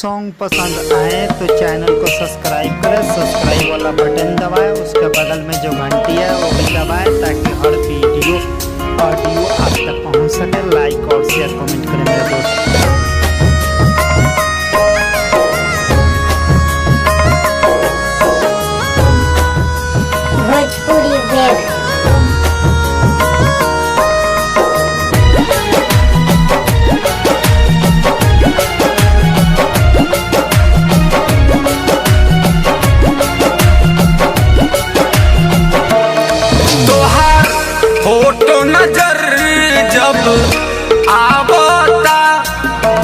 Song पसंद आए तो चैनल को सब्सक्राइब करें, सब्सक्राइब वाला बटन दबाएं, उसके बगल में जो घंटी है वो भी दबाएं ताकि हर वीडियो ऑडियो आप तक पहुंच सके। लाइक और शेयर कमेंट करें मेरे दोस्त। भोजपुरी वेब तोहार फोटो नजर जब आवता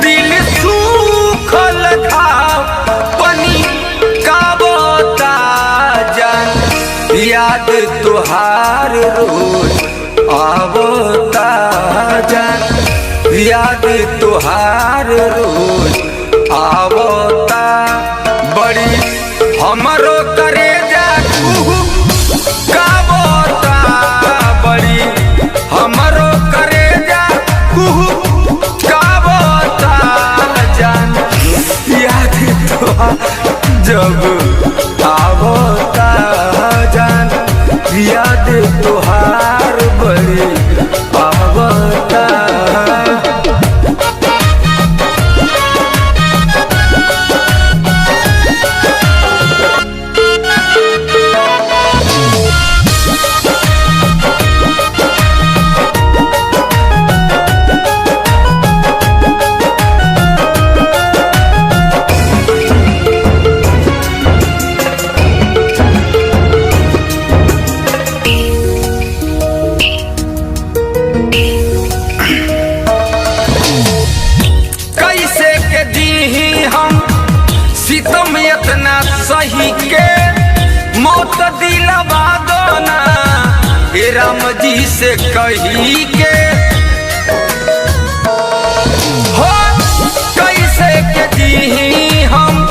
दिल सूखल घाव पनी काबता जान याद तोहार रोज आवता जान याद तोहार रोज आवता बड़ी हमरो करे जा काबता बड़ी हमरो करे जा काबता जान याद तोहार जब आवता जान याद तोहार बड़ी आवता। कैसे के दी हम सितम इतना सही के मौत दिलवा दो ना हे राम जी से कही के हो कैसे के दी हम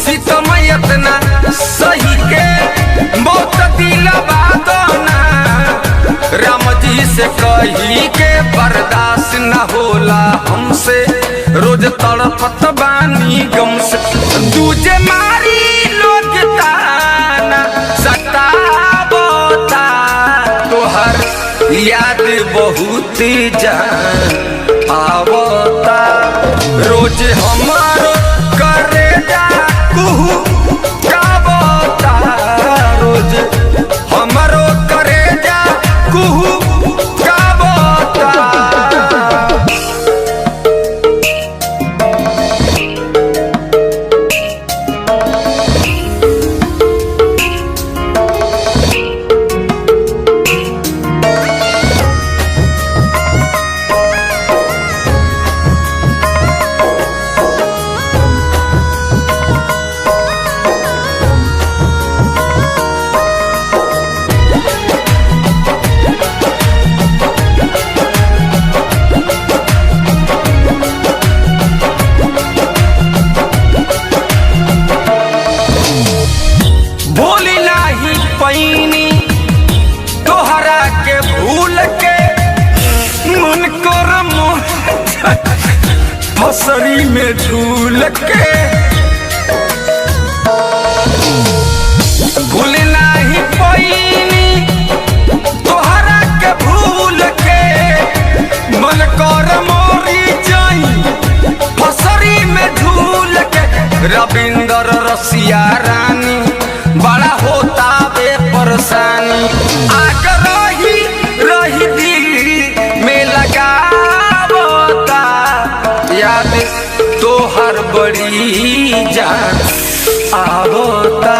सितम इतना सही के मौत दिलवा दो ना राम जी से कही के बर्दाश्त न होला हमसे रोज तड़पत बानी गम से दूजे मारी लोग ताना सतावता तोहर याद बहुत जान आवता रोज हमारो करे जा काबता रोज हमारो करे जा काबता। भूली नाही पैनी तोहरा के भूल के मन कर फसरी में झूल के भूल नाही पैनी तोहरा के भूल के मन कर मोरी जाई फसरी में झूल के रविंदर रसिया रानी बड़ा होता बे परेशानी आग रही दिल में लगावता याद तोहर बड़ी जान आवता।